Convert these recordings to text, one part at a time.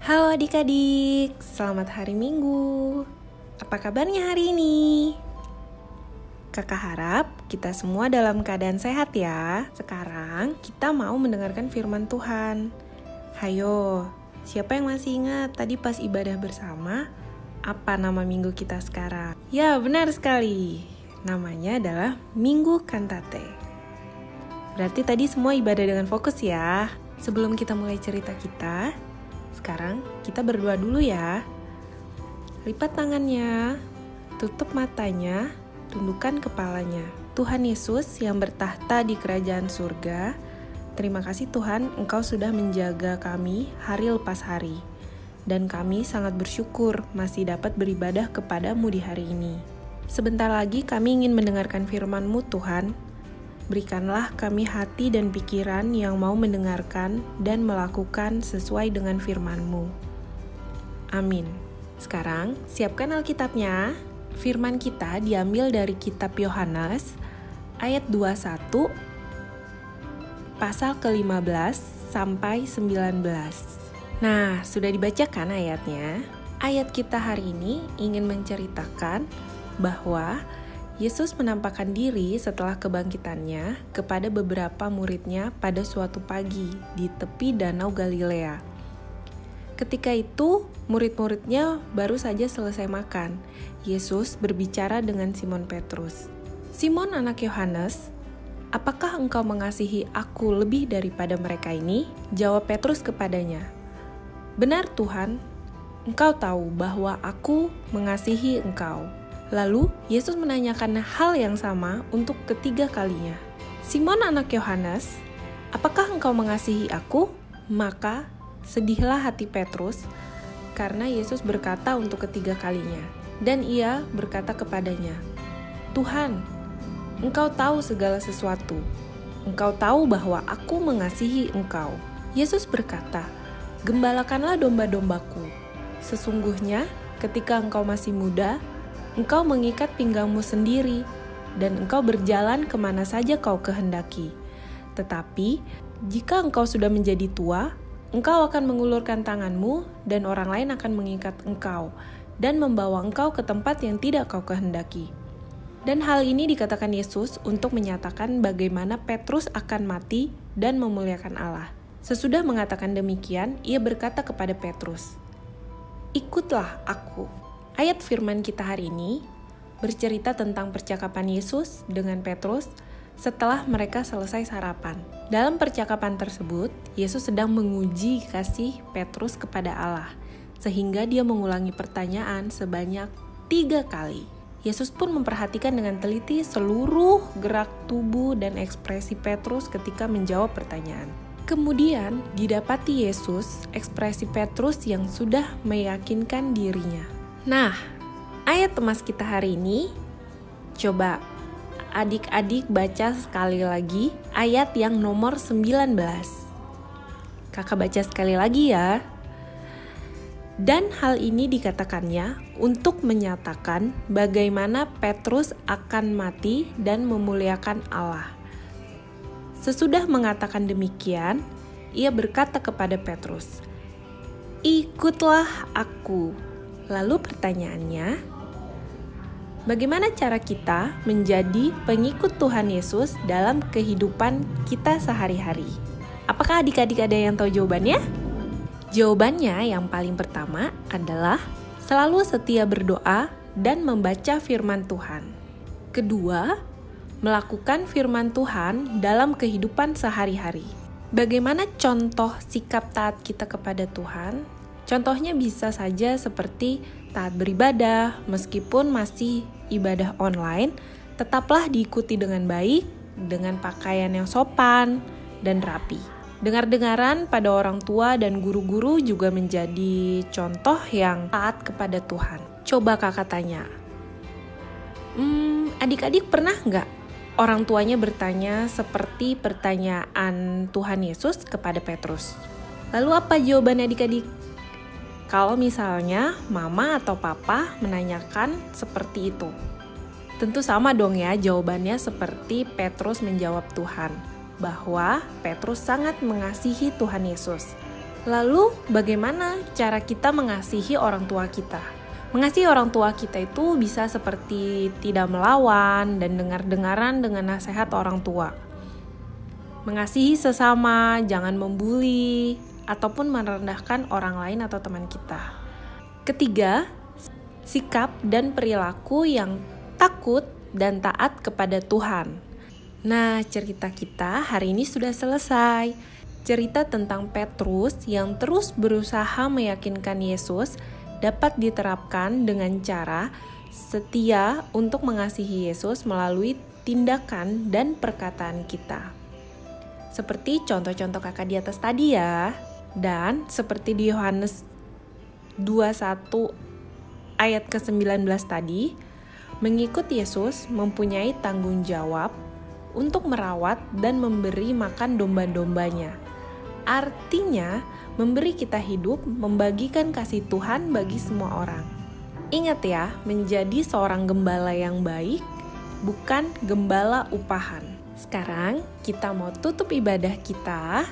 Halo adik-adik, selamat hari Minggu. Apa kabarnya hari ini? Kakak harap kita semua dalam keadaan sehat ya. Sekarang kita mau mendengarkan firman Tuhan. Hayo, siapa yang masih ingat tadi pas ibadah bersama? Apa nama minggu kita sekarang? Ya, benar sekali. Namanya adalah Minggu Kantate. Berarti tadi semua ibadah dengan fokus ya. Sebelum kita mulai cerita kita, sekarang kita berdoa dulu ya. Lipat tangannya, tutup matanya, tundukkan kepalanya. Tuhan Yesus yang bertahta di kerajaan surga, terima kasih Tuhan, Engkau sudah menjaga kami hari lepas hari. Dan kami sangat bersyukur masih dapat beribadah kepadamu di hari ini. Sebentar lagi kami ingin mendengarkan firman-Mu Tuhan. Berikanlah kami hati dan pikiran yang mau mendengarkan dan melakukan sesuai dengan firman-Mu. Amin. Sekarang, siapkan Alkitabnya. Firman kita diambil dari kitab Yohanes, ayat 21, pasal ke-15 sampai 19. Nah, sudah dibacakan ayatnya. Ayat kita hari ini ingin menceritakan bahwa Yesus menampakkan diri setelah kebangkitannya kepada beberapa muridnya pada suatu pagi di tepi Danau Galilea. Ketika itu, murid-muridnya baru saja selesai makan. Yesus berbicara dengan Simon Petrus. "Simon anak Yohanes, apakah engkau mengasihi aku lebih daripada mereka ini?" Jawab Petrus kepadanya, "Benar Tuhan, engkau tahu bahwa aku mengasihi engkau." Lalu, Yesus menanyakan hal yang sama untuk ketiga kalinya. "Simon anak Yohanes, apakah engkau mengasihi aku?" Maka sedihlah hati Petrus, karena Yesus berkata untuk ketiga kalinya. Dan ia berkata kepadanya, "Tuhan, engkau tahu segala sesuatu. Engkau tahu bahwa aku mengasihi engkau." Yesus berkata, "Gembalakanlah domba-dombaku. Sesungguhnya, ketika engkau masih muda, engkau mengikat pinggangmu sendiri, dan engkau berjalan kemana saja kau kehendaki. Tetapi, jika engkau sudah menjadi tua, engkau akan mengulurkan tanganmu, dan orang lain akan mengikat engkau, dan membawa engkau ke tempat yang tidak kau kehendaki." Dan hal ini dikatakan Yesus untuk menyatakan bagaimana Petrus akan mati dan memuliakan Allah. Sesudah mengatakan demikian, ia berkata kepada Petrus, "Ikutlah aku." Ayat firman kita hari ini bercerita tentang percakapan Yesus dengan Petrus setelah mereka selesai sarapan. Dalam percakapan tersebut, Yesus sedang menguji kasih Petrus kepada Allah, sehingga dia mengulangi pertanyaan sebanyak 3 kali. Yesus pun memperhatikan dengan teliti seluruh gerak tubuh dan ekspresi Petrus ketika menjawab pertanyaan. Kemudian didapati Yesus ekspresi Petrus yang sudah meyakinkan dirinya. Nah, ayat temas kita hari ini, coba adik-adik baca sekali lagi ayat yang nomor 19. Kakak baca sekali lagi ya. "Dan hal ini dikatakannya untuk menyatakan bagaimana Petrus akan mati dan memuliakan Allah." Sesudah mengatakan demikian, ia berkata kepada Petrus, "Ikutlah aku." Lalu pertanyaannya, bagaimana cara kita menjadi pengikut Tuhan Yesus dalam kehidupan kita sehari-hari? Apakah adik-adik ada yang tahu jawabannya? Jawabannya yang paling pertama adalah selalu setia berdoa dan membaca firman Tuhan. Kedua, melakukan firman Tuhan dalam kehidupan sehari-hari. Bagaimana contoh sikap taat kita kepada Tuhan? Contohnya bisa saja seperti taat beribadah, meskipun masih ibadah online, tetaplah diikuti dengan baik, dengan pakaian yang sopan dan rapi. Dengar-dengaran pada orang tua dan guru-guru juga menjadi contoh yang taat kepada Tuhan. Coba kakak tanya, adik-adik pernah nggak orang tuanya bertanya seperti pertanyaan Tuhan Yesus kepada Petrus? Lalu apa jawaban adik-adik? Kalau misalnya mama atau papa menanyakan seperti itu, tentu sama dong ya jawabannya seperti Petrus menjawab Tuhan, bahwa Petrus sangat mengasihi Tuhan Yesus. Lalu, bagaimana cara kita mengasihi orang tua kita? Mengasihi orang tua kita itu bisa seperti tidak melawan dan dengar-dengaran dengan nasihat orang tua. Mengasihi sesama, jangan membuli, ataupun merendahkan orang lain atau teman kita. Ketiga, sikap dan perilaku yang takut dan taat kepada Tuhan. Nah, cerita kita hari ini sudah selesai. Cerita tentang Petrus yang terus berusaha meyakinkan Yesus dapat diterapkan dengan cara setia untuk mengasihi Yesus melalui tindakan dan perkataan kita. Seperti contoh-contoh kakak di atas tadi ya. Dan seperti di Yohanes 21 ayat ke-19 tadi, mengikut Yesus mempunyai tanggung jawab untuk merawat dan memberi makan domba-dombanya. Artinya, memberi kita hidup, membagikan kasih Tuhan bagi semua orang. Ingat ya, menjadi seorang gembala yang baik, bukan gembala upahan. Sekarang, kita mau tutup ibadah kita.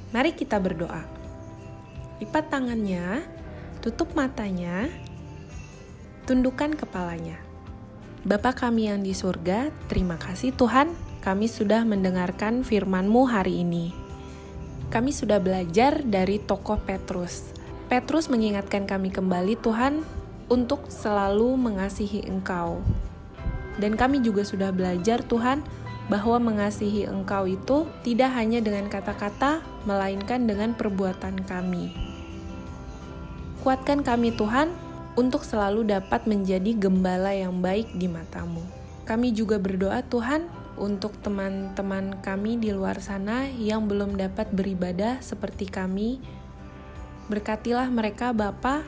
Mari kita berdoa. Lipat tangannya, tutup matanya, tundukkan kepalanya. Bapa kami yang di surga, terima kasih Tuhan, kami sudah mendengarkan firman-Mu hari ini. Kami sudah belajar dari tokoh Petrus. Petrus mengingatkan kami kembali Tuhan untuk selalu mengasihi Engkau. Dan kami juga sudah belajar Tuhan bahwa mengasihi Engkau itu tidak hanya dengan kata-kata, melainkan dengan perbuatan kami. Kuatkan kami Tuhan, untuk selalu dapat menjadi gembala yang baik di mata-Mu. Kami juga berdoa Tuhan untuk teman-teman kami di luar sana yang belum dapat beribadah seperti kami. Berkatilah mereka Bapa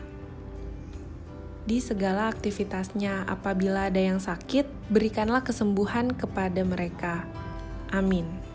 di segala aktivitasnya. Apabila ada yang sakit, berikanlah kesembuhan kepada mereka. Amin.